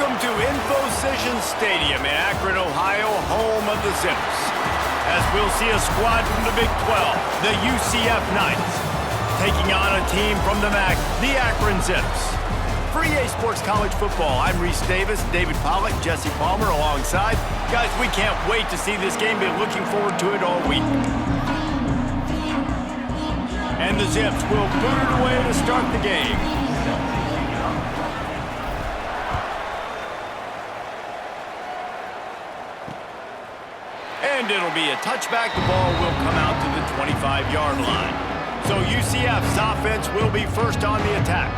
Welcome to Infocision Stadium in Akron, Ohio, home of the Zips. As we'll see a squad from the Big 12, the UCF Knights, taking on a team from the MAC, the Akron Zips. For EA Sports College Football, I'm Reese Davis, David Pollack, Jesse Palmer alongside. Guys, we can't wait to see this game. Been looking forward to it all week. And the Zips will boot it away to start the game. And it'll be a touchback. The ball will come out to the 25-yard line. So UCF's offense will be first on the attack.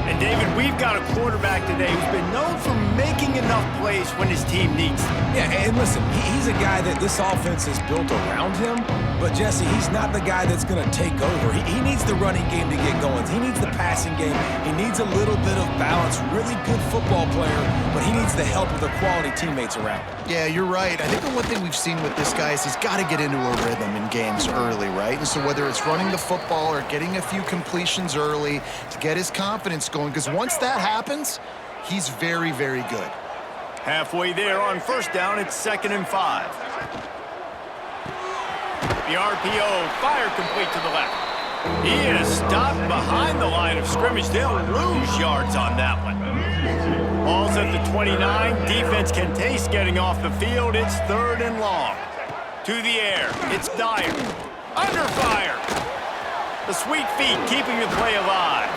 And David, we've got a quarterback today who's been known for making enough plays when his team needs them. Yeah, and listen, he's a guy that this offense is built around him. But, Jesse, he's not the guy that's going to take over. He needs the running game to get going. He needs the passing game. He needs a little bit of balance. Really good football player, but he needs the help of the quality teammates around him. Yeah, you're right. I think the one thing we've seen with this guy is he's got to get into a rhythm in games early, right? And so whether it's running the football or getting a few completions early to get his confidence going, because once that happens, he's very, very good. Halfway there on first down, it's 2nd and 5. The RPO, fire complete to the left. He is stopped behind the line of scrimmage. They'll lose yards on that one. Ball's at the 29. Defense can taste getting off the field. It's 3rd and long. To the air. It's Dyer. Under fire. The sweet feet keeping the play alive.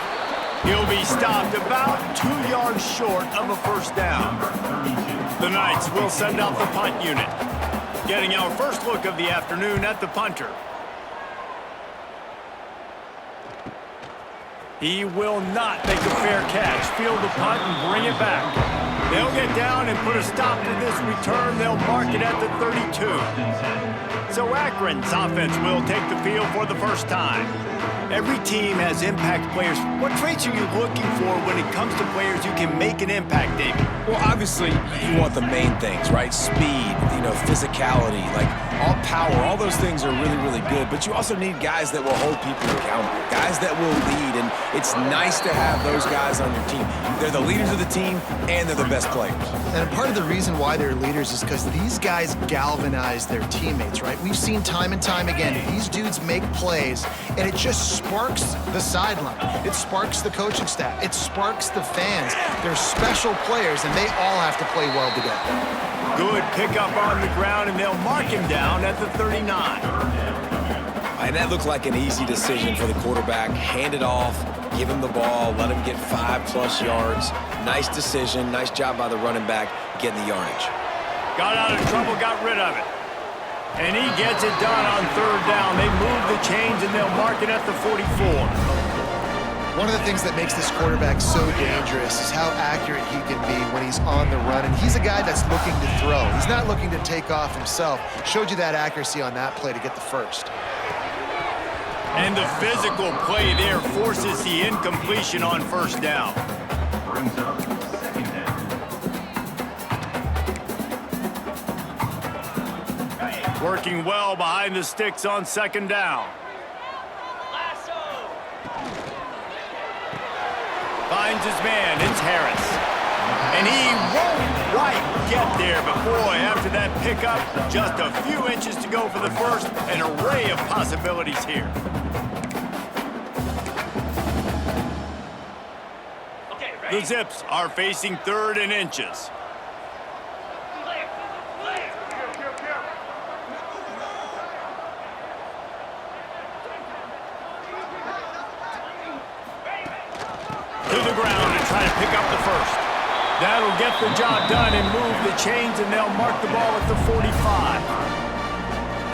He'll be stopped about 2 yards short of a first down. The Knights will send out the punt unit. Getting our first look of the afternoon at the punter. He will not make a fair catch. Field the punt and bring it back. They'll get down and put a stop to this return. They'll mark it at the 32. So Akron's offense will take the field for the first time. Every team has impact players. What traits are you looking for when it comes to players who can make an impact, David? Well, obviously, you want the main things, right? Speed, physicality, like all power, all those things are really, really good. But you also need guys that will hold people accountable, guys that will lead. And it's nice to have those guys on your team. They're the leaders of the team, and they're the best players. And part of the reason why they're leaders is because these guys galvanize their teammates, right? We've seen time and time again, these dudes make plays, and it just sparks the sideline. It sparks the coaching staff. It sparks the fans. They're special players, and they all have to play well together. Good pickup on the ground, and they'll mark him down at the 39. And that looked like an easy decision for the quarterback. Hand it off, give him the ball, let him get 5+ yards. Nice decision. Nice job by the running back getting the yardage. Got out of trouble, got rid of it. And he gets it done on 3rd down. They move the chains, and they'll mark it at the 44. One of the things that makes this quarterback so dangerous is how accurate he can be when he's on the run. And he's a guy that's looking to throw. He's not looking to take off himself. Showed you that accuracy on that play to get the first. And the physical play there forces the incompletion on first down. Working well behind the sticks on 2nd down. Finds his man, it's Harris. And he won't quite get there, but boy, after that pickup, just a few inches to go for the first, an array of possibilities here. The Zips are facing 3rd and inches. To the ground and try to pick up the first. That'll get the job done and move the chains, and they'll mark the ball at the 45.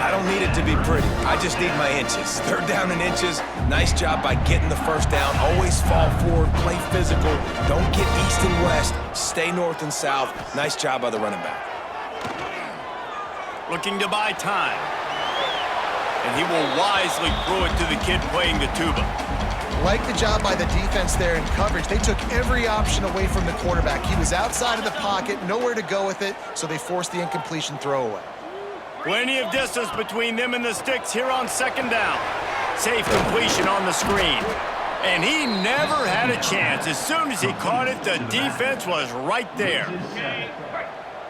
I don't need it to be pretty. I just need my inches. 3rd down and inches. Nice job by getting the first down. Always fall forward, play physical. Don't get east and west. Stay north and south. Nice job by the running back. Looking to buy time. And he will wisely throw it to the kid playing the tuba. Like the job by the defense there in coverage. They took every option away from the quarterback. He was outside of the pocket, nowhere to go with it, so they forced the incompletion throwaway. Plenty of distance between them and the sticks here on 2nd down. Safe completion on the screen. And he never had a chance. As soon as he caught it, the defense was right there.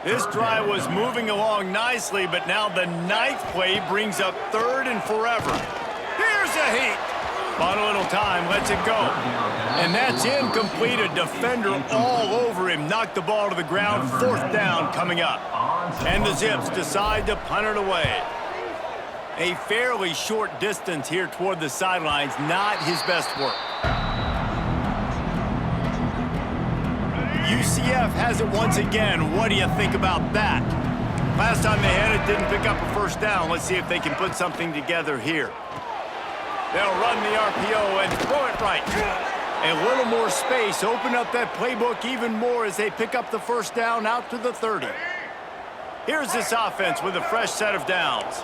This drive was moving along nicely, but now the 9th play brings up 3rd and forever. Here's a heat. On a little time, lets it go. And that's incomplete. A defender all over him. Knocked the ball to the ground. 4th down coming up. And the Zips decide to punt it away. A fairly short distance here toward the sidelines. Not his best work. UCF has it once again. What do you think about that? Last time they had it, didn't pick up a 1st down. Let's see if they can put something together here. They'll run the RPO and throw it right. A little more space. Open up that playbook even more as they pick up the 1st down out to the 30. Here's this offense with a fresh set of downs.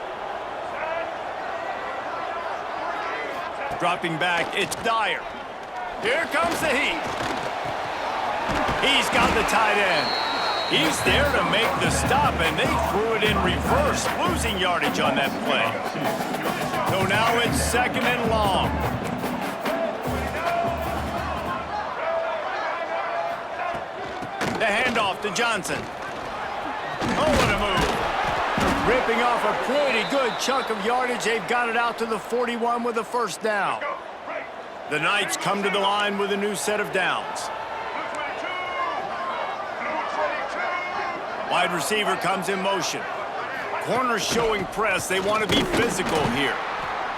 Dropping back, it's Dyer. Here comes the heat. He's got the tight end. He's there to make the stop, and they threw it in reverse, losing yardage on that play. So now it's 2nd and long. The handoff to Johnson. Oh, what a move. Ripping off a pretty good chunk of yardage. They've got it out to the 41 with a 1st down. The Knights come to the line with a new set of downs. Wide receiver comes in motion. Corner showing press. They want to be physical here.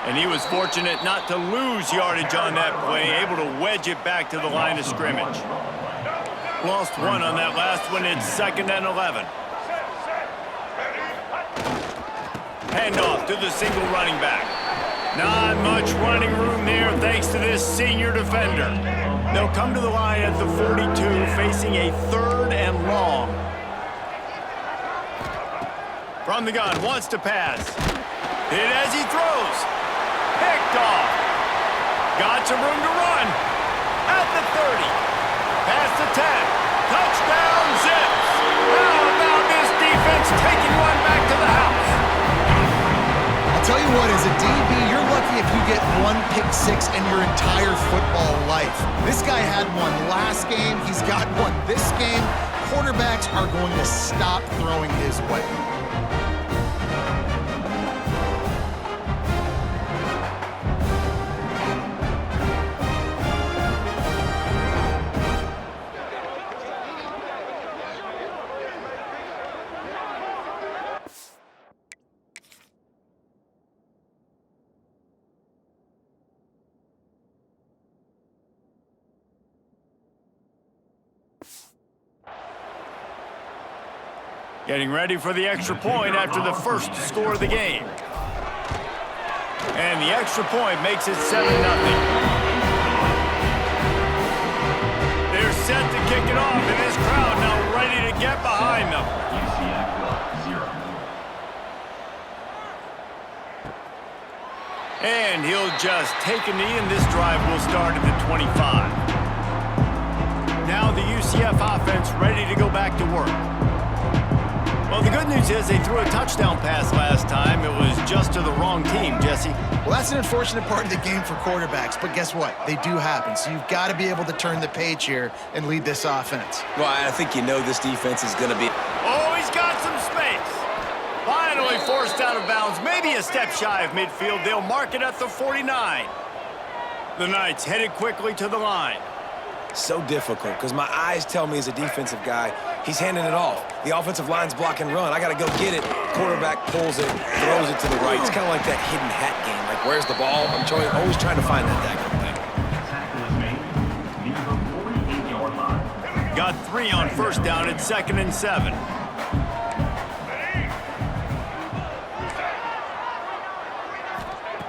And he was fortunate not to lose yardage on that play, able to wedge it back to the line of scrimmage. Lost 1 on that last one. It's 2nd and 11. Handoff to the single running back. Not much running room there thanks to this senior defender. They'll come to the line at the 42, facing a 3rd and long. From the gun, wants to pass. Hit as he throws. Picked off. Got some room to run. At the 30. Past the 10. Touchdown, Zips. How about this defense taking one back to the house? I'll tell you what, as a DB, you're lucky if you get 1 pick 6 in your entire football life. This guy had one last game. He's got one this game. Quarterbacks are going to stop throwing his way. Getting ready for the extra point after the first score of the game. And the extra point makes it 7-0. They're set to kick it off, and this crowd now ready to get behind them. And he'll just take a knee, and this drive will start at the 25. Now the UCF offense ready to go back to work. Well, the good news is they threw a touchdown pass last time. It was just to the wrong team, Jesse. Well, that's an unfortunate part of the game for quarterbacks, but guess what? They do happen, so you've got to be able to turn the page here and lead this offense. Well, I think you know this defense is going to be... Oh, he's got some space. Finally forced out of bounds, maybe a step shy of midfield. They'll mark it at the 49. The Knights headed quickly to the line. So difficult, because my eyes tell me as a defensive guy, he's handing it off. The offensive line's block and run. I got to go get it. Quarterback pulls it, throws it to the right. It's kind of like that hidden hat game. Like, where's the ball? I'm always trying to find that thing. Got 3 on 1st down at 2nd and 7.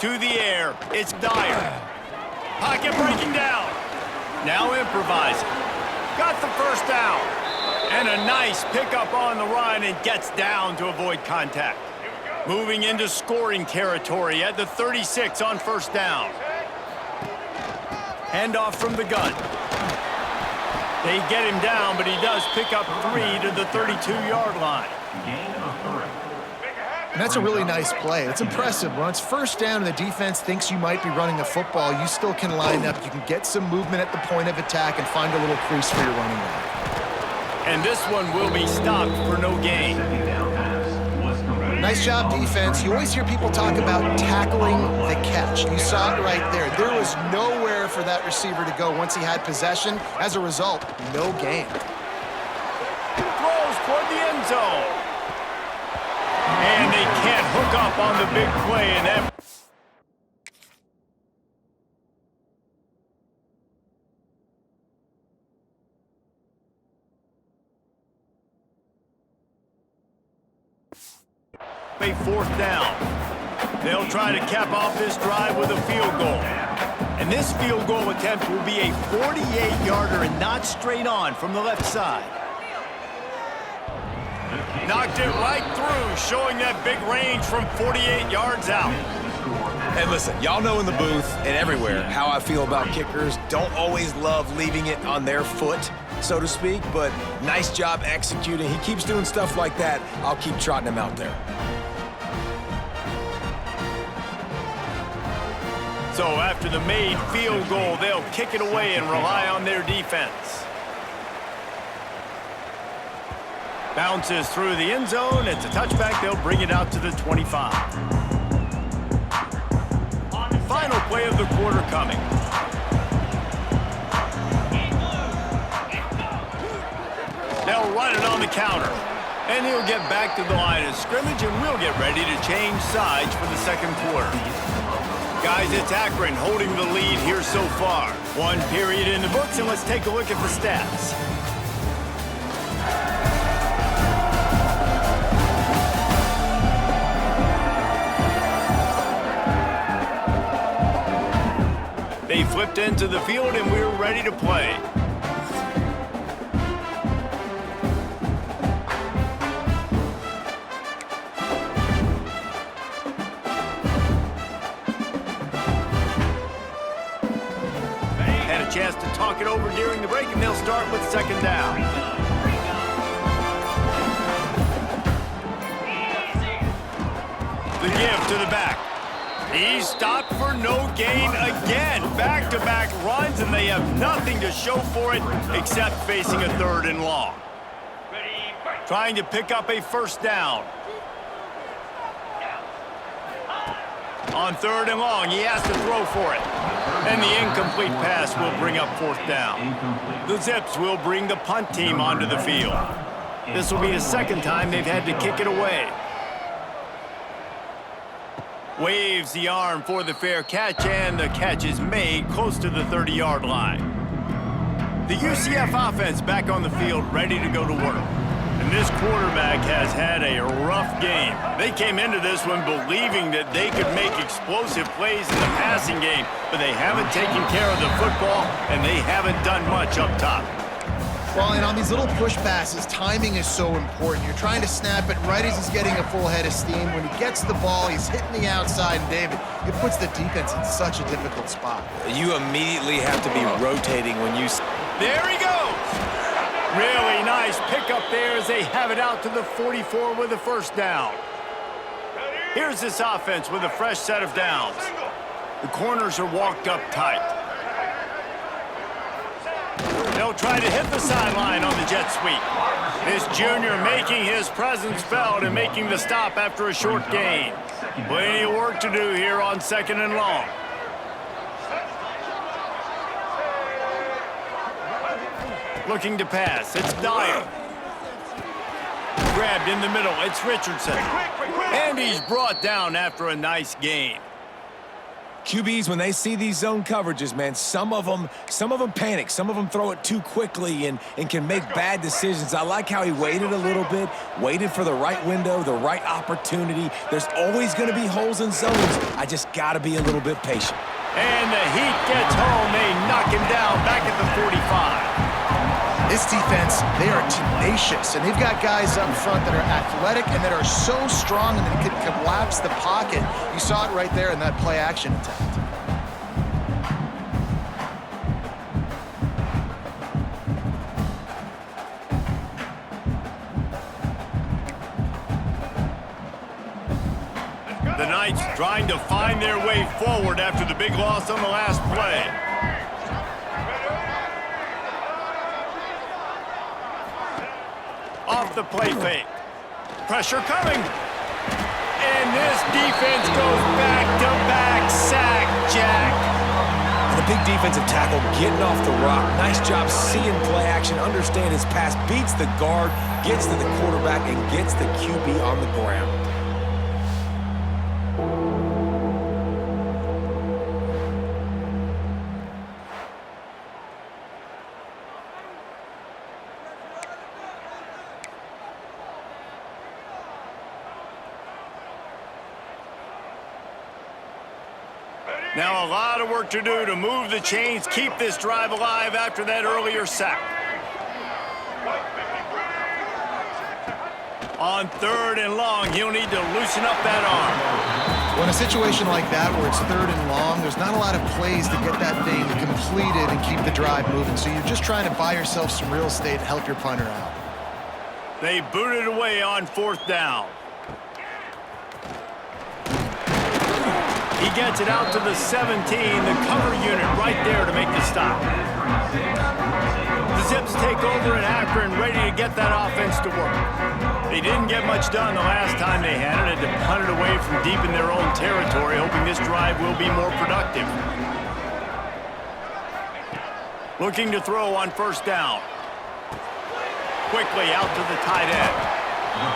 To the air, it's Dyer. Pocket breaking down. Now improvising. Got the 1st down. And a nice pickup on the run and gets down to avoid contact. Moving into scoring territory at the 36 on 1st down. Handoff from the gun. They get him down, but he does pick up 3 to the 32-yard line. And that's a really nice play. It's impressive. When it's first down and the defense thinks you might be running a football, you still can line up. You can get some movement at the point of attack and find a little crease for your running back. And this one will be stopped for no gain. Nice job, defense. You always hear people talk about tackling the catch. You saw it right there. There was nowhere for that receiver to go once he had possession. As a result, no gain. Throws toward the end zone. And they can't hook up on the big play, and that a fourth down. They'll try to cap off this drive with a field goal. And this field goal attempt will be a 48-yarder and not straight on from the left side. Knocked it right through, showing that big range from 48 yards out. And listen, y'all know in the booth and everywhere how I feel about kickers. Don't always love leaving it on their foot, so to speak, but nice job executing. He keeps doing stuff like that. I'll keep trotting him out there. So after the made field goal, they'll kick it away and rely on their defense. Bounces through the end zone. It's a touchback. They'll bring it out to the 25. Final play of the quarter coming. They'll run it on the counter. And he'll get back to the line of scrimmage, and we'll get ready to change sides for the second quarter. Guys, it's Akron holding the lead here so far. One period in the books, and let's take a look at the stats. They flipped into the field, and we're ready to play. Chance to talk it over during the break, and they'll start with second down. The give to the back. He's stopped for no gain again. Back-to-back runs, and they have nothing to show for it except facing a third and long. Trying to pick up a first down. On third and long, he has to throw for it. And the incomplete pass will bring up fourth down. The Zips will bring the punt team onto the field. This will be the second time they've had to kick it away. Waves the arm for the fair catch, and the catch is made close to the 30-yard line. The UCF offense back on the field, ready to go to work. And this quarterback has had a rough game. They came into this one believing that they could make explosive plays in the passing game, but they haven't taken care of the football, and they haven't done much up top. Well, and on these little push passes, timing is so important. You're trying to snap it right as he's getting a full head of steam. When he gets the ball, he's hitting the outside, and David, it puts the defense in such a difficult spot. You immediately have to be rotating when you... There he goes! Really nice pickup there as they have it out to the 44 with the first down. Here's this offense with a fresh set of downs. The corners are walked up tight. They'll try to hit the sideline on the jet sweep. This junior making his presence felt and making the stop after a short gain. Plenty of work to do here on second and long. Looking to pass. It's Dyer. Grabbed in the middle. It's Richardson. And he's brought down after a nice gain. QBs, when they see these zone coverages, man, some of them panic. Some of them throw it too quickly and can make bad decisions. I like how he waited a little bit, waited for the right window, the right opportunity. There's always going to be holes in zones. I just got to be a little bit patient. And the heat gets home. They knock him down back at the 45. This defense, they are tenacious, and they've got guys up front that are athletic and that are so strong and that can collapse the pocket. You saw it right there in that play-action attempt. Knights trying to find their way forward after the big loss on the last play. Off the play fake. Pressure coming. And this defense goes back-to-back sack, Jack. And the big defensive tackle getting off the rock. Nice job seeing play action, understand his pass, beats the guard, gets to the quarterback, and gets the QB on the ground. Now a lot of work to do to move the chains, keep this drive alive after that earlier sack. On 3rd and long, he'll need to loosen up that arm. Well, in a situation like that where it's 3rd and long, there's not a lot of plays to get that thing completed and keep the drive moving. So you're just trying to buy yourself some real estate and help your punter out. They booted away on 4th down. He gets it out to the 17, the cover unit right there to make the stop. The Zips take over in Akron, ready to get that offense to work. They didn't get much done the last time they had it, to punt it away from deep in their own territory, hoping this drive will be more productive. Looking to throw on 1st down. Quickly out to the tight end.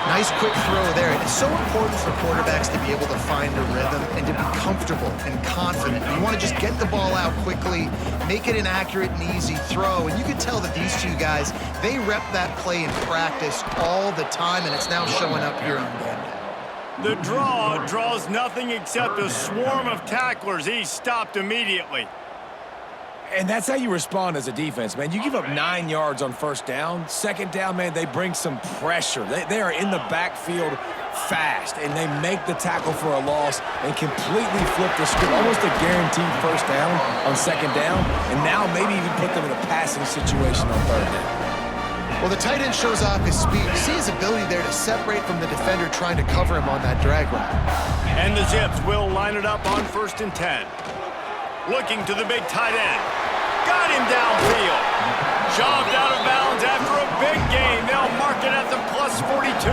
Nice quick throw there. It's so important for quarterbacks to be able to find a rhythm and to be comfortable and confident. You want to just get the ball out quickly, make it an accurate and easy throw. And you can tell that these two guys, they rep that play in practice all the time, and it's now showing up here on game day. The draw draws nothing except a swarm of tacklers. He's stopped immediately. And that's how you respond as a defense, man. You give up 9 yards on 1st down. 2nd down, man, they bring some pressure. They are in the backfield fast, and they make the tackle for a loss and completely flip the script. Almost a guaranteed 1st down on 2nd down, and now maybe even put them in a passing situation on 3rd down. Well, the tight end shows off his speed. You see his ability there to separate from the defender trying to cover him on that drag route. And the Zips will line it up on 1st and 10. Looking to the big tight end. Got him downfield. Shoved out of bounds after a big gain. They'll mark it at the +42.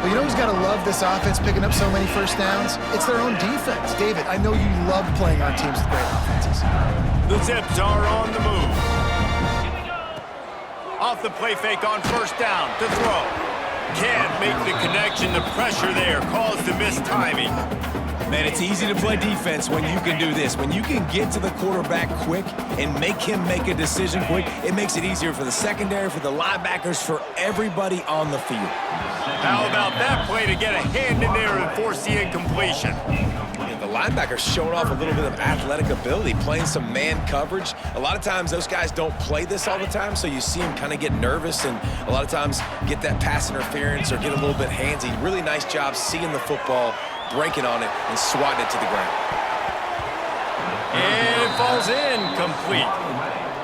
Well, you know who's got to love this offense picking up so many 1st downs? It's their own defense. David, I know you love playing on teams with great offenses. The Zips are on the move. Off the play fake on 1st down to throw. Can't make the connection. The pressure there caused the missed timing. Man, it's easy to play defense when you can do this. When you can get to the quarterback quick and make him make a decision quick, it makes it easier for the secondary, for the linebackers, for everybody on the field. How about that play to get a hand in there and force the incompletion? The linebackers showing off a little bit of athletic ability, playing some man coverage. A lot of times those guys don't play this all the time, so you see them kind of get nervous and a lot of times get that pass interference or get a little bit handsy. Really nice job seeing the football, breaking on it, and swatting it to the ground. And it falls incomplete.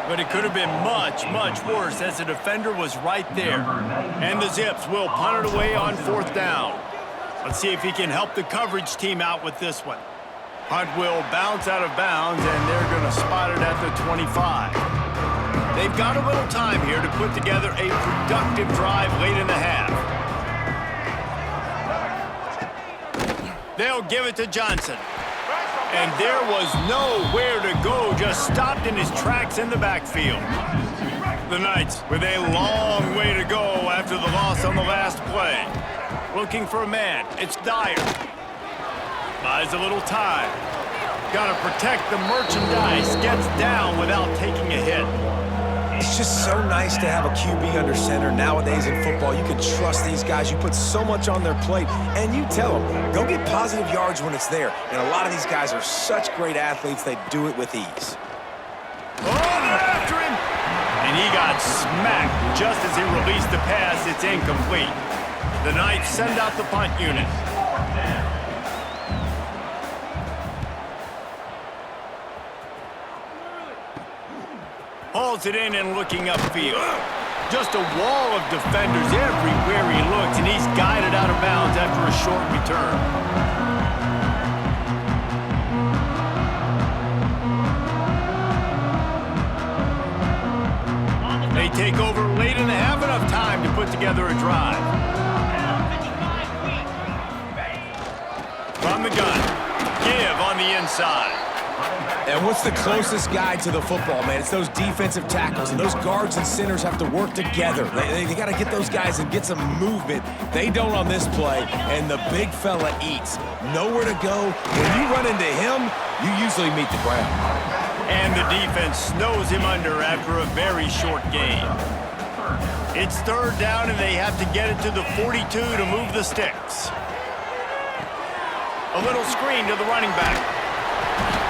But it could have been much, much worse as the defender was right there. And the Zips will punt it away on 4th down. Let's see if he can help the coverage team out with this one. Punt will bounce out of bounds, and they're going to spot it at the 25. They've got a little time here to put together a productive drive late in the half. They'll give it to Johnson. And there was nowhere to go, just stopped in his tracks in the backfield. The Knights with a long way to go after the loss on the last play. Looking for a man. It's Dyer. Buys a little time. Got to protect the merchandise. Gets down without taking a hit. It's just so nice to have a QB under center. Nowadays in football, you can trust these guys. You put so much on their plate, and you tell them, go get positive yards when it's there. And a lot of these guys are such great athletes, they do it with ease. Oh, they're after him. And he got smacked just as he released the pass. It's incomplete. The Knights send out the punt unit. Hauls it in and looking upfield. Just a wall of defenders everywhere he looks, and he's guided out of bounds after a short return. take over late in the half, enough time to put together a drive. From the gun, give on the inside. And what's the closest guy to the football, man? It's those defensive tackles, and those guards and centers have to work together. They got to get those guys and get some movement. They don't on this play, and the big fella eats. Nowhere to go. When you run into him, you usually meet the ground. And the defense snows him under after a very short gain. It's third down, and they have to get it to the 42 to move the sticks. A little screen to the running back.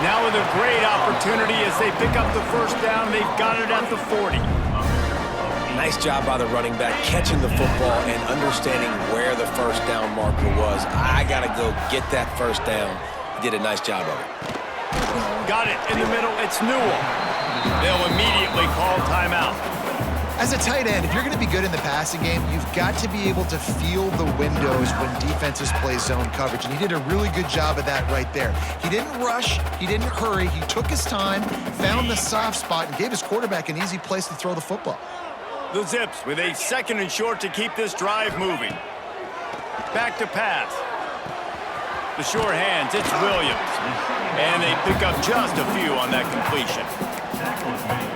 Now with a great opportunity as they pick up the first down, they've got it at the 40. Nice job by the running back catching the football and understanding where the first down marker was. I got to go get that first down. He did a nice job of it. Got it in the middle. It's Newell. They'll immediately call timeout. As a tight end, if you're going to be good in the passing game, you've got to be able to feel the windows when defenses play zone coverage, and he did a really good job of that right there. He didn't rush, he didn't hurry, he took his time, found the soft spot, and gave his quarterback an easy place to throw the football. The Zips with a 2nd and short to keep this drive moving. Back to pass. The short hands, it's Williams. And they pick up just a few on that completion.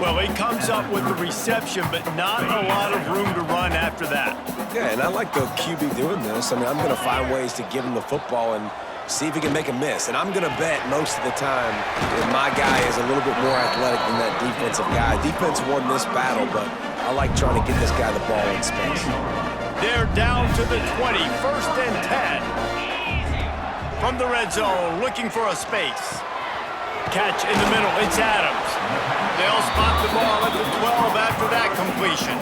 Well, he comes up with the reception, but not a lot of room to run after that. Yeah, and I like the QB doing this. I mean, I'm going to find ways to give him the football and see if he can make a miss. And I'm going to bet most of the time that my guy is a little bit more athletic than that defensive guy. Defense won this battle, but I like trying to get this guy the ball in space. They're down to the 20, 1st and 10. From the red zone, looking for a space. Catch in the middle, it's Adams. They'll spot the ball at the 12 after that completion.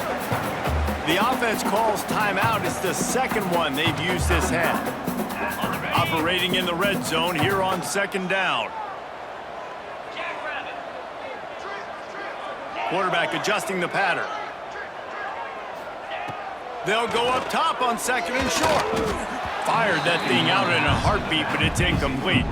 The offense calls timeout. It's the 2nd one they've used this half. Operating in the red zone here on 2nd down. Quarterback adjusting the pattern. They'll go up top on 2nd and short. Fired that thing out in a heartbeat, but it's incomplete.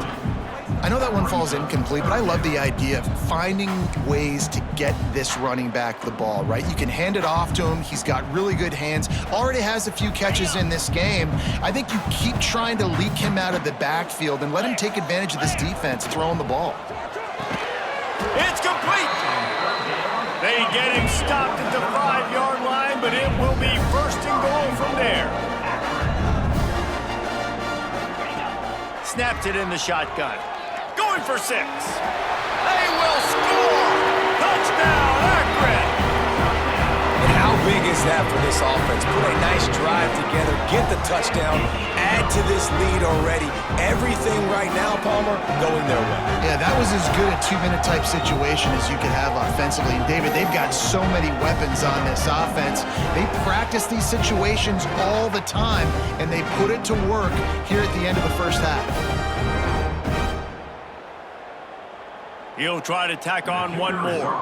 I know that one falls incomplete, but I love the idea of finding ways to get this running back the ball, right? You can hand it off to him. He's got really good hands. Already has a few catches in this game. I think you keep trying to leak him out of the backfield and let him take advantage of this defense throwing the ball. It's complete. They get him stopped at the 5-yard line, but it will be 1st and goal from there. Snapped it in the shotgun. Going for 6. They will score! Touchdown, Akron! And how big is that for this offense? Put a nice drive together, get the touchdown, add to this lead already. Everything right now, Palmer, going their way. Yeah, that was as good a 2-minute type situation as you could have offensively. And David, they've got so many weapons on this offense. They practice these situations all the time, and they put it to work here at the end of the first half. He'll try to tack on one more.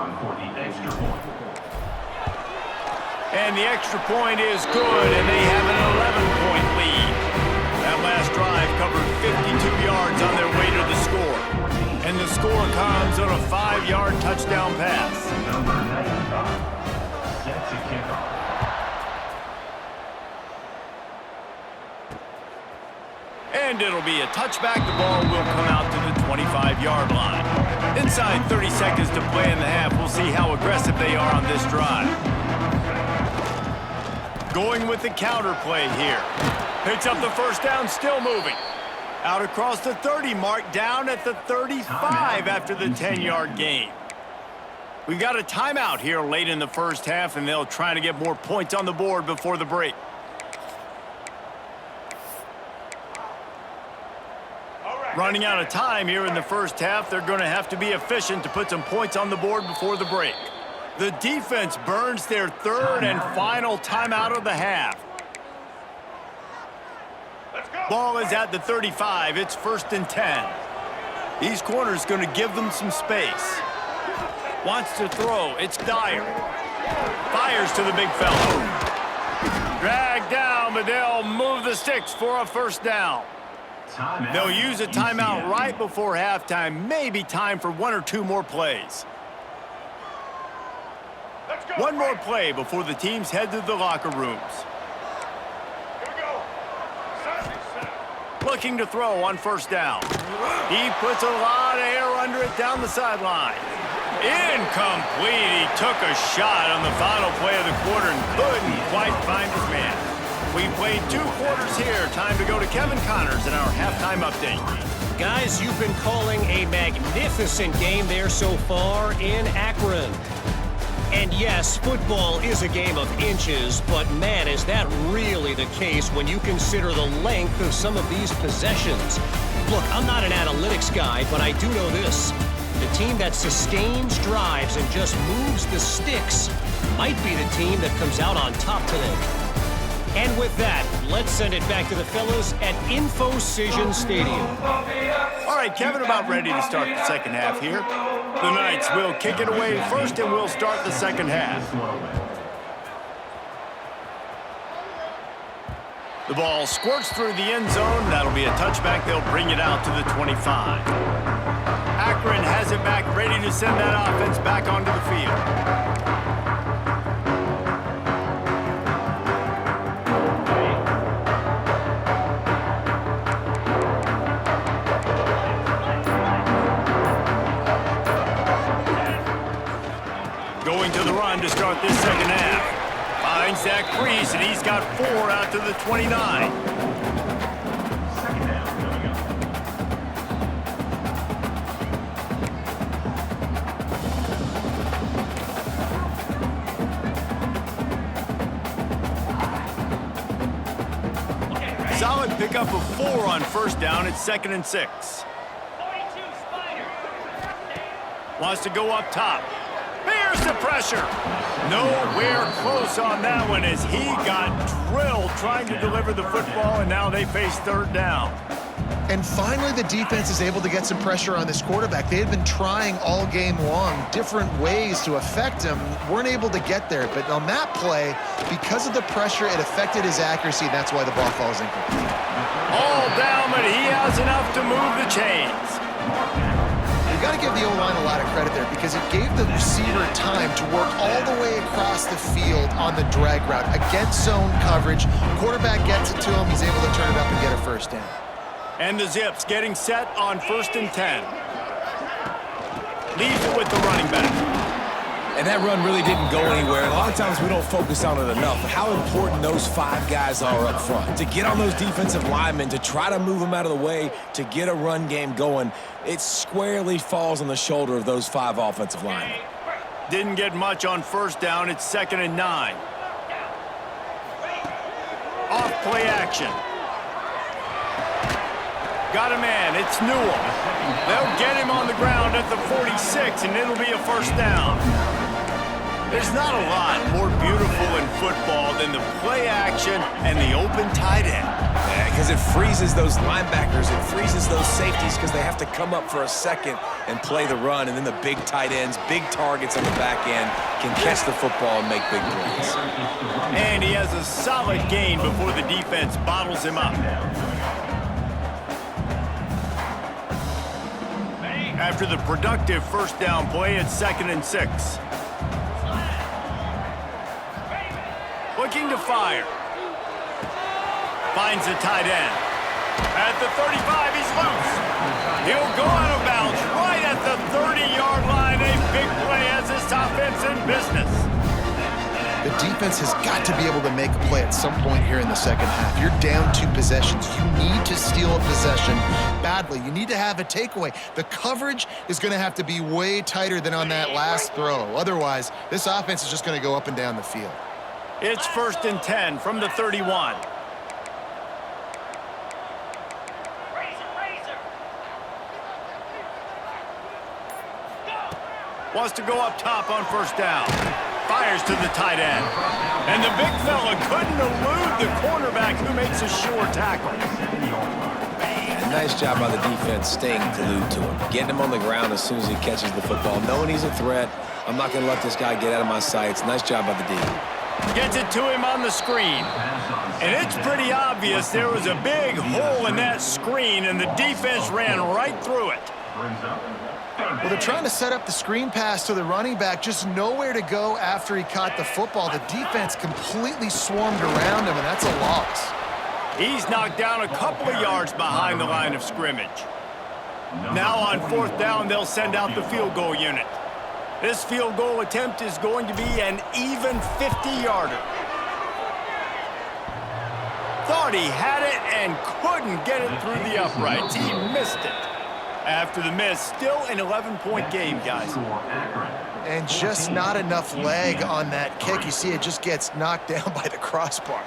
And the extra point is good, and they have an 11-point lead. That last drive covered 52 yards on their way to the score. And the score comes on a 5-yard touchdown pass. And it'll be a touchback. The ball will come out to the 25-yard line. Inside 30 seconds to play in the half. We'll see how aggressive they are on this drive. Going with the counter play here. Picks up the first down, still moving. Out across the 30 mark, down at the 35 after the 10-yard gain. We've got a timeout here late in the first half, and they'll try to get more points on the board before the break. Running out of time here in the first half. They're going to have to be efficient to put some points on the board before the break. The defense burns their 3rd and final timeout of the half. Ball is at the 35. It's 1st and 10. These corners going to give them some space. Wants to throw. It's Dyer. Fires to the big fella. Dragged down, but they'll move the sticks for a first down. They'll use a timeout right before halftime. Maybe time for 1 or 2 more plays. One more play before the teams head to the locker rooms. Looking to throw on first down. He puts a lot of air under it down the sideline. Incomplete. He took a shot on the final play of the quarter and couldn't quite find his man. We played 2 quarters here. Time to go to Kevin Connors in our halftime update. Guys, you've been calling a magnificent game there so far in Akron. And yes, football is a game of inches, but man, is that really the case when you consider the length of some of these possessions. Look, I'm not an analytics guy, but I do know this. The team that sustains drives and just moves the sticks might be the team that comes out on top today. And with that, let's send it back to the fellas at InfoCision Stadium. All right, Kevin, about ready to start the second half here. The Knights will kick it away first, and we'll start the second half. The ball squirts through the end zone. That'll be a touchback. They'll bring it out to the 25. Akron has it back, ready to send that offense back onto the field. Going to the run to start this second half. Finds that crease, and he's got 4 out to the 29. Solid pickup of 4 on first down. It's 2nd and 6. Wants to go up top. Bears the pressure. Nowhere close on that one as he got drilled trying to deliver the football, and now they face 3rd down. And finally, the defense is able to get some pressure on this quarterback. They had been trying all game long different ways to affect him. Weren't able to get there. But on that play, because of the pressure, it affected his accuracy. That's why the ball falls incomplete. All down, but he has enough to move the chains. You got to give the O-line a lot of credit there because it gave the receiver time to work all the way across the field on the drag route against zone coverage. Quarterback gets it to him. He's able to turn it up and get a first down. And the Zips getting set on 1st and 10. Leaves it with the running back. And that run really didn't go anywhere. A lot of times we don't focus on it enough. How important those 5 guys are up front. To get on those defensive linemen, to try to move them out of the way, to get a run game going, it squarely falls on the shoulder of those 5 offensive linemen. Didn't get much on first down. It's 2nd and 9. Off play action. Got a man. It's Newell. They'll get him on the ground at the 46, and it'll be a first down. There's not a lot more beautiful in football than the play action and the open tight end. Yeah, because it freezes those linebackers. It freezes those safeties because they have to come up for a second and play the run. And then the big tight ends, big targets on the back end can catch the football and make big plays. And he has a solid gain before the defense bottles him up. After the productive first down play, it's 2nd and 6. Looking to fire. Finds the tight end. At the 35, he's loose. He'll go out of bounds right at the 30-yard line. A big play has this offense in business. The defense has got to be able to make a play at some point here in the second half. You're down 2 possessions. You need to steal a possession badly. You need to have a takeaway. The coverage is going to have to be way tighter than on that last throw. Otherwise, this offense is just going to go up and down the field. It's 1st and 10 from the 31. Wants to go up top on first down. Fires to the tight end. And the big fella couldn't elude the cornerback who makes a sure tackle. Nice job by the defense staying glued to him. Getting him on the ground as soon as he catches the football. Knowing he's a threat, I'm not going to let this guy get out of my sights. Nice job by the D. Gets it to him on the screen. And it's pretty obvious there was a big hole in that screen, and the defense ran right through it. Well, they're trying to set up the screen pass to the running back, just nowhere to go after he caught the football. The defense completely swarmed around him, and that's a loss. He's knocked down a couple of yards behind the line of scrimmage. Now on 4th down, they'll send out the field goal unit. This field goal attempt is going to be an even 50-yarder. Thought he had it and couldn't get it through the uprights. He missed it. After the miss, still an 11-point game, guys. And just not enough leg on that kick. You see it just gets knocked down by the crossbar.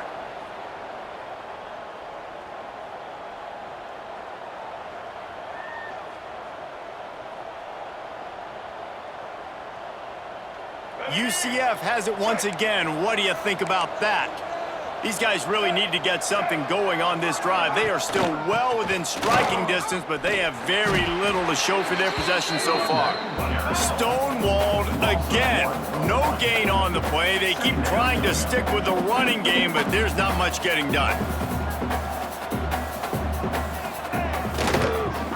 UCF has it once again. What do you think about that? These guys really need to get something going on this drive. They are still well within striking distance, but they have very little to show for their possession so far. Stonewalled again. No gain on the play. They keep trying to stick with the running game, but there's not much getting done.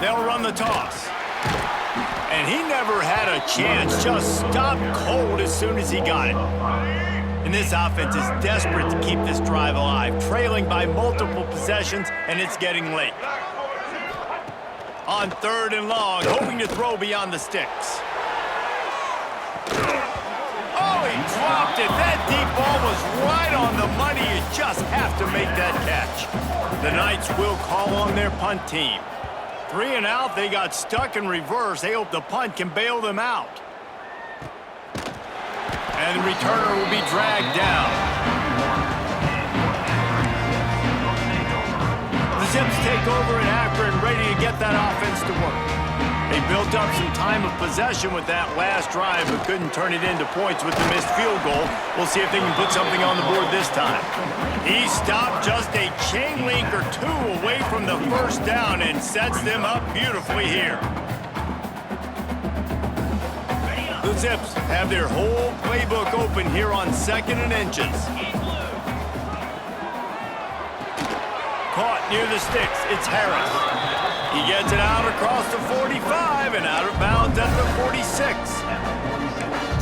They'll run the toss. And he never had a chance. Just stopped cold as soon as he got it. And this offense is desperate to keep this drive alive, trailing by multiple possessions, and it's getting late. On 3rd and long, hoping to throw beyond the sticks. Oh, he dropped it. That deep ball was right on the money. You just have to make that catch. The Knights will call on their punt team. 3 and out, they got stuck in reverse. They hope the punt can bail them out. And the returner will be dragged down. The Zips take over in Akron, ready to get that offense to work. They built up some time of possession with that last drive, but couldn't turn it into points with the missed field goal. We'll see if they can put something on the board this time. He stopped just a chain link or two away from the 1st down and sets them up beautifully here. The Zips have their whole playbook open here on 2nd and inches. Caught near the sticks. It's Harris. He gets it out across the 45 and out of bounds at the 46.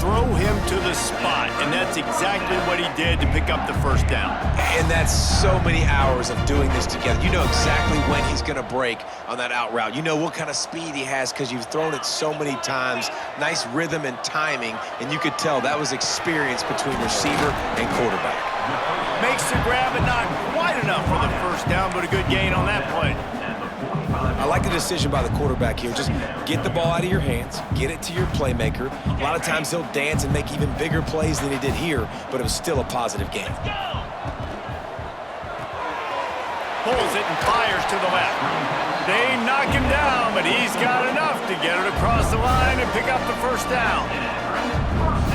Throw him to the spot, and that's exactly what he did to pick up the 1st down. And that's so many hours of doing this together. You know exactly when he's going to break on that out route. You know what kind of speed he has because you've thrown it so many times. Nice rhythm and timing, and you could tell that was experience between receiver and quarterback. Makes the grab, but not quite enough for the 1st down, but a good gain on that play. I like the decision by the quarterback here. Just get the ball out of your hands, get it to your playmaker. A lot of times he'll dance and make even bigger plays than he did here, but it was still a positive game. Pulls it and fires to the left. They knock him down, but he's got enough to get it across the line and pick up the 1st down.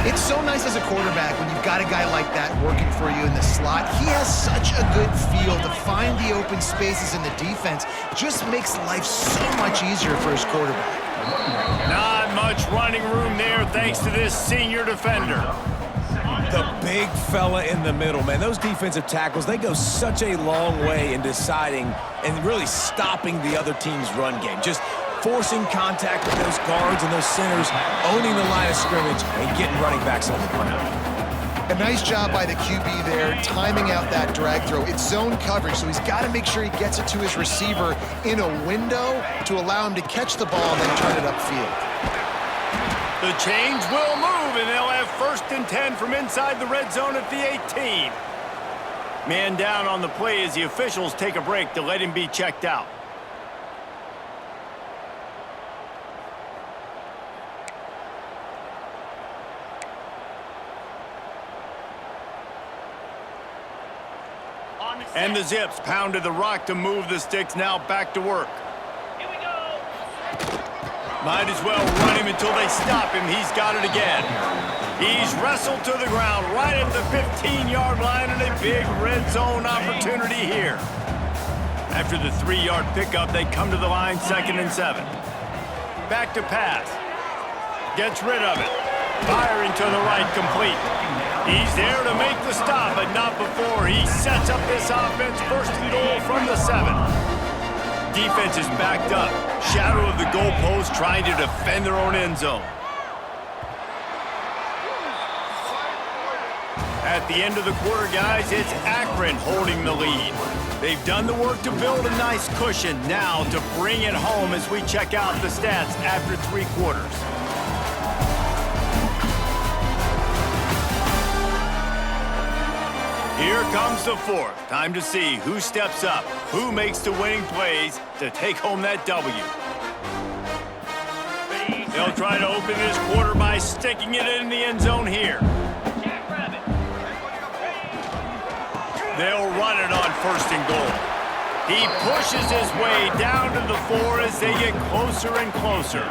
It's so nice as a quarterback when you've got a guy like that working for you in the slot. He has such a good feel to find the open spaces in the defense. Just makes life so much easier for his quarterback. Not much running room there thanks to this senior defender. The big fella in the middle, man. Those defensive tackles, they go such a long way in deciding and really stopping the other team's run game. Just forcing contact with those guards and those centers, owning the line of scrimmage, and getting running backs on the ground. A nice job by the QB there, timing out that drag throw. It's zone coverage, so he's got to make sure he gets it to his receiver in a window to allow him to catch the ball and then turn it upfield. The change will move, and they'll have 1st and 10 from inside the red zone at the 18. Man down on the play as the officials take a break to let him be checked out. And the Zips pounded the rock to move the sticks, now back to work. Here we go. Might as well run him until they stop him. He's got it again. He's wrestled to the ground right at the 15-yard line and a big red zone opportunity here. After the 3-yard pickup, they come to the line 2nd and 7. Back to pass. Gets rid of it. Firing to the right, complete. He's there to make the stop, but not before he sets up this offense 1st and goal from the 7. defense is backed up. Shadow of the goalpost, trying to defend their own end zone. At the end of the quarter, guys, it's Akron holding the lead. They've done the work to build a nice cushion. Now to bring it home as we check out the stats after 3 quarters. Here comes the fourth. Time to see who steps up, who makes the winning plays to take home that W. They'll try to open this quarter by sticking it in the end zone here. They'll run it on 1st and goal. He pushes his way down to the 4 as they get closer and closer.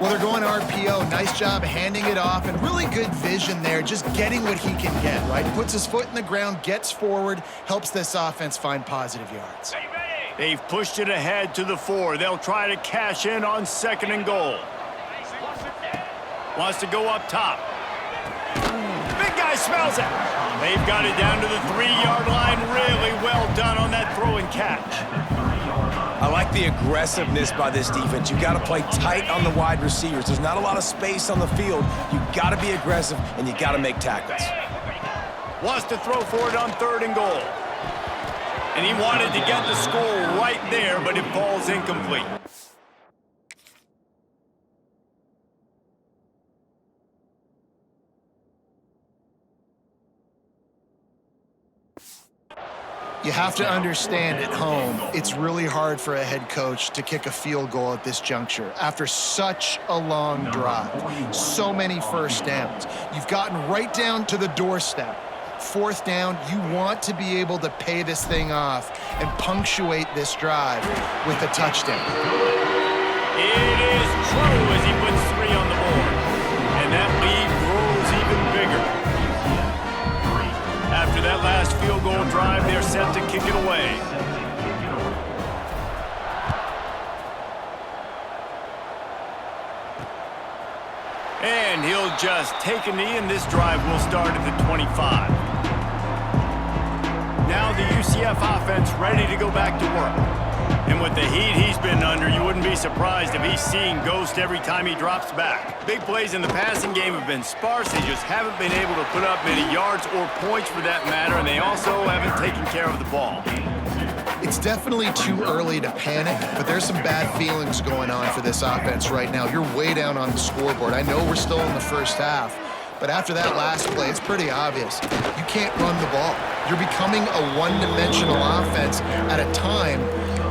Well, they're going RPO. Nice job handing it off, and really good vision there, just getting what he can get, right? Puts his foot in the ground, gets forward, helps this offense find positive yards. They've pushed it ahead to the 4. They'll try to cash in on 2nd and goal. Wants to go up top. Big guy smells it. They've got it down to the 3-yard line. Really well done on that throw and catch. I like the aggressiveness by this defense. You got to play tight on the wide receivers. There's not a lot of space on the field. You got to be aggressive, and you got to make tackles. Wants to throw for it on 3rd and goal. And he wanted to get the score right there, but it falls incomplete. You have to understand at home, it's really hard for a head coach to kick a field goal at this juncture after such a long drive, so many first downs. You've gotten right down to the doorstep. 4th down, you want to be able to pay this thing off and punctuate this drive with a touchdown. It is true as he puts 3 on the board. And that lead grows even bigger. After that last field goal drive, they're set to kick it away. And he'll just take a knee, and this drive will start at the 25. Now the UCF offense ready to go back to work. And with the heat he's been under, you wouldn't be surprised if he's seeing ghost every time he drops back. Big plays in the passing game have been sparse. They just haven't been able to put up many yards or points for that matter, and they also haven't taken care of the ball. It's definitely too early to panic, but there's some bad feelings going on for this offense right now. You're way down on the scoreboard. I know we're still in the first half, but after that last play, it's pretty obvious. You can't run the ball. You're becoming a one-dimensional offense at a time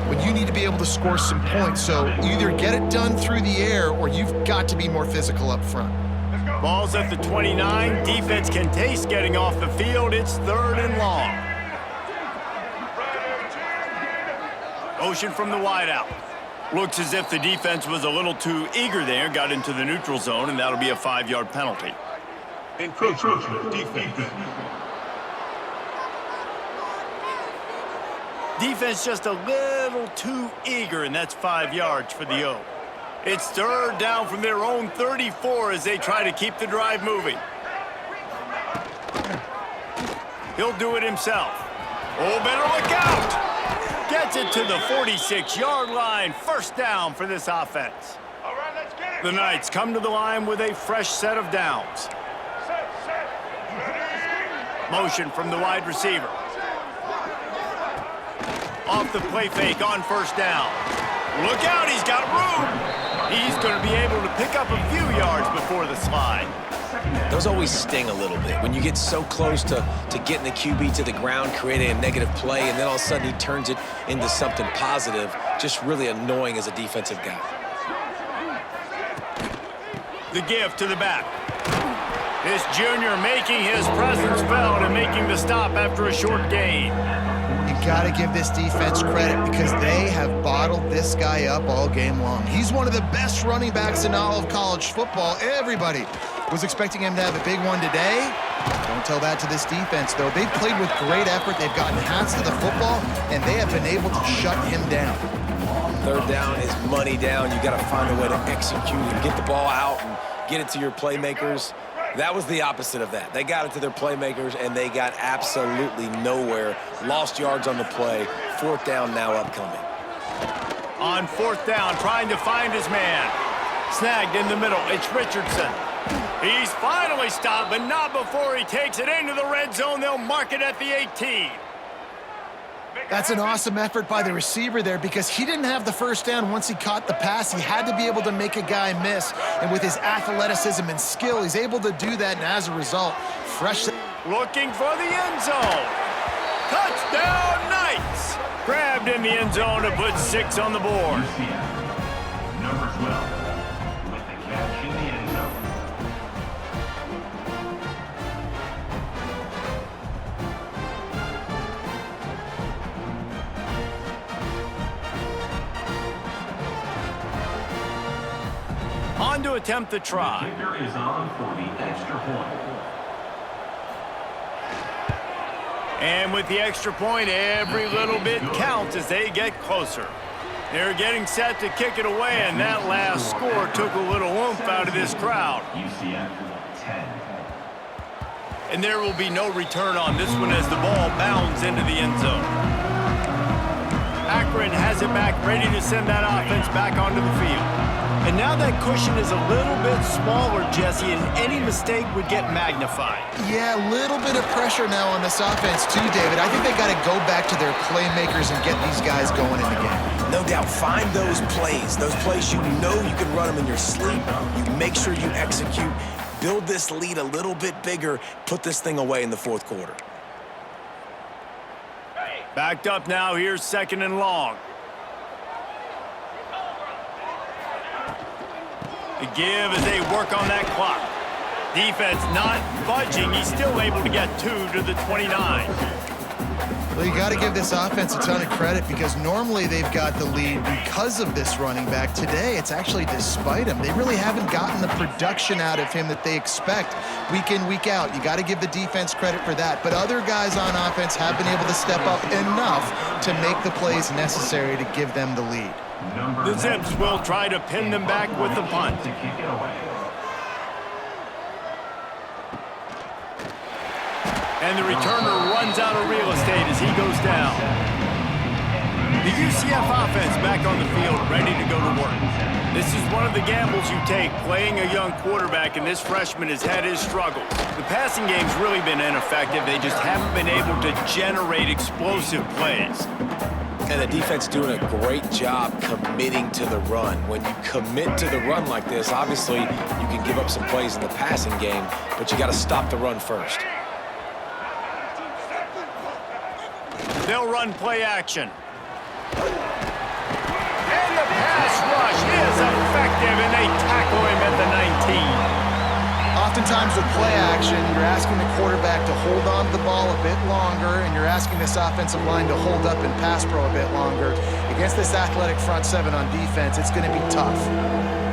when you need to be able to score some points. So either get it done through the air or you've got to be more physical up front. Ball's at the 29. Defense can taste getting off the field. It's 3rd and long. Motion from the wideout. Looks as if the defense was a little too eager there, got into the neutral zone, and that'll be a 5-yard penalty. Encroachment, defense. Defense just a little too eager, and that's 5 yards for the O. It's 3rd down from their own 34 as they try to keep the drive moving. He'll do it himself. Oh, better look out! Gets it to the 46-yard line. 1st down for this offense. All right, let's get it. The Knights come to the line with a fresh set of downs. Motion from the wide receiver. Off the play fake on 1st down. Look out, he's got room. He's going to be able to pick up a few yards before the slide. Those always sting a little bit. When you get so close to getting the QB to the ground, creating a negative play, and then all of a sudden he turns it into something positive, just really annoying as a defensive guy. The give to the back. This junior making his presence felt and making the stop after a short gain. You got to give this defense credit because they have bottled this guy up all game long. He's one of the best running backs in all of college football. Everybody was expecting him to have a big one today. Don't tell that to this defense, though. They've played with great effort. They've gotten hands to the football, and they have been able to shut him down. 3rd down is money down. You got to find a way to execute and get the ball out and get it to your playmakers. That was the opposite of that. They got it to their playmakers, and they got absolutely nowhere. Lost yards on the play. 4th down now upcoming. On fourth down, trying to find his man. Snagged in the middle. It's Richardson. He's finally stopped, but not before he takes it into the red zone. They'll mark it at the 18. That's an awesome effort by the receiver there because he didn't have the first down once he caught the pass. He had to be able to make a guy miss. And with his athleticism and skill, he's able to do that. And as a result, fresh. Looking for the end zone. Touchdown, Knights! Grabbed in the end zone to put 6 on the board. UCF, number 12, with the catch in the end zone. On to attempt the try. The kicker is on for the extra point. And with the extra point, every little bit counts as they get closer. They're getting set to kick it away, and that last score took a little oomph out of this crowd. UCF 10. And there will be no return on this one as the ball bounds into the end zone. Akron has it back, ready to send that offense back onto the field. And now that cushion is a little bit smaller, Jesse, and any mistake would get magnified. Yeah, a little bit of pressure now on this offense too, David. I think they got to go back to their playmakers and get these guys going in the game. No doubt, find those plays you know you can run them in your sleep. You make sure you execute, build this lead a little bit bigger, put this thing away in the fourth quarter. Backed up now, here's 2nd and long. The give as they work on that clock. Defense not budging. He's still able to get 2 to the 29. Well, you got to give this offense a ton of credit because normally they've got the lead because of this running back. Today, it's actually despite him. They really haven't gotten the production out of him that they expect week in, week out. You got to give the defense credit for that. But other guys on offense have been able to step up enough to make the plays necessary to give them the lead. The Zips will try to pin them back with the punt. To kick it away. And the returner runs out of real estate as he goes down. The UCF offense back on the field, ready to go to work. This is one of the gambles you take, playing a young quarterback, and this freshman has had his struggles. The passing game's really been ineffective. They just haven't been able to generate explosive plays. And the defense doing a great job committing to the run. When you commit to the run like this, obviously you can give up some plays in the passing game, but you got to stop the run first. They'll run play action. And the pass rush is effective, and they tackle him at the 19. Oftentimes with play action, you're asking the quarterback to hold on to the ball a bit longer, and you're asking this offensive line to hold up in pass pro a bit longer. Against this athletic front 7 on defense, it's going to be tough.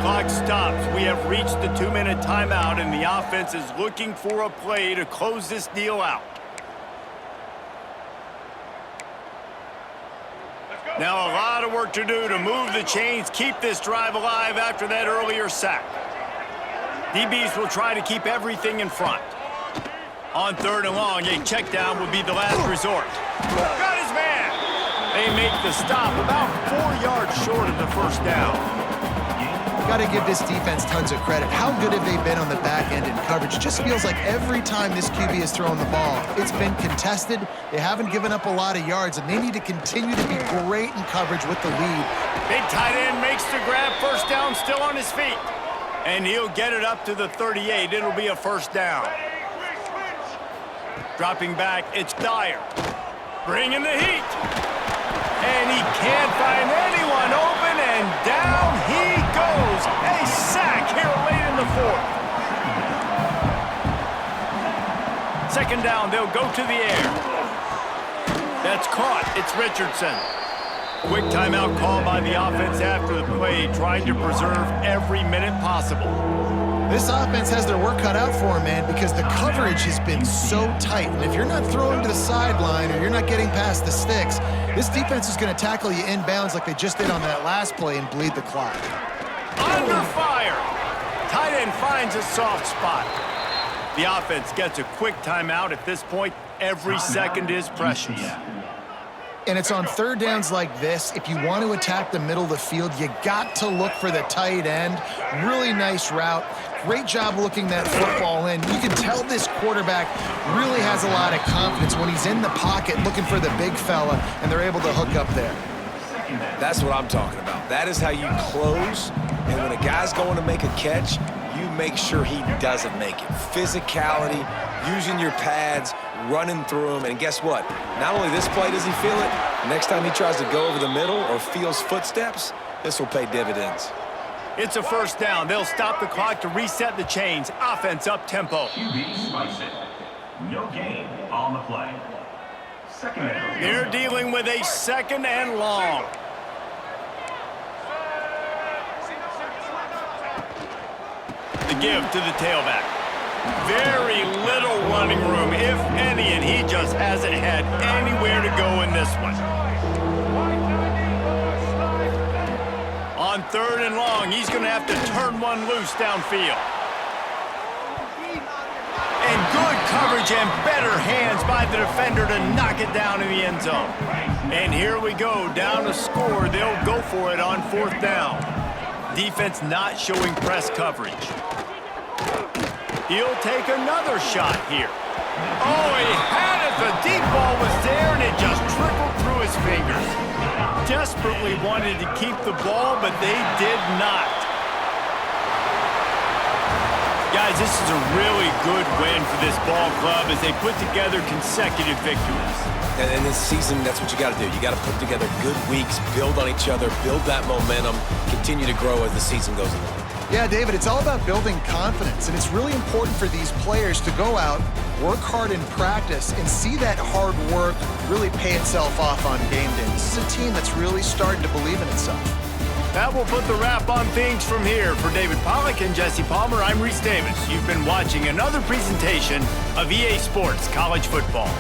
Clock stops. We have reached the 2-minute timeout, and the offense is looking for a play to close this deal out. Now a lot of work to do to move the chains, keep this drive alive after that earlier sack. DBs will try to keep everything in front. On 3rd and long, a check down would be the last resort. Got his man. They make the stop about 4 yards short of the first down. Got to give this defense tons of credit. How good have they been on the back end in coverage? It just feels like every time this QB has thrown the ball, it's been contested. They haven't given up a lot of yards, and they need to continue to be great in coverage with the lead. Big tight end makes the grab. First down, still on his feet. And he'll get it up to the 38. It'll be a first down. Dropping back, it's Dyer. Bringing the heat. And he can't find anyone open, and down he goes. A sack here late in the 4th. 2nd down, they'll go to the air. That's caught. It's Richardson. Quick timeout call by the offense after the play, trying to preserve every minute possible. This offense has their work cut out for them, man, because the coverage has been so tight. And if you're not throwing to the sideline or you're not getting past the sticks, this defense is going to tackle you inbounds like they just did on that last play and bleed the clock. Under fire. Tight end finds a soft spot. The offense gets a quick timeout. At this point, every second is precious. And it's on third downs like this. If you want to attack the middle of the field, you got to look for the tight end. Really nice route. Great job looking that football in. You can tell this quarterback really has a lot of confidence when he's in the pocket looking for the big fella, and they're able to hook up there. That's what I'm talking about. That is how you close. And when a guy's going to make a catch, you make sure he doesn't make it. Physicality, using your pads, running through him. And guess what? Not only this play does he feel it, next time he tries to go over the middle or feels footsteps, this will pay dividends. It's a first down. They'll stop the clock to reset the chains. Offense up tempo. QB spikes it. No gain on the play. Second down. They're dealing with a second and long. The give to the tailback. Very little running room, if any, and he just hasn't had anywhere to go in this one. On third and long, he's going to have to turn one loose downfield. And good coverage and better hands by the defender to knock it down in the end zone. And here we go, down to score. They'll go for it on fourth down. Defense not showing press coverage. He'll take another shot here. Oh, he had it. The deep ball was there, and it just trickled through his fingers. Desperately wanted to keep the ball, but they did not. Guys, this is a really good win for this ball club as they put together consecutive victories. And in this season, that's what you got to do. You got to put together good weeks, build on each other, build that momentum, continue to grow as the season goes along. Yeah, David, it's all about building confidence, and it's really important for these players to go out, work hard in practice, and see that hard work really pay itself off on game day. This is a team that's really starting to believe in itself. That will put the wrap on things from here. For David Pollack and Jesse Palmer, I'm Reese Davis. You've been watching another presentation of EA Sports College Football.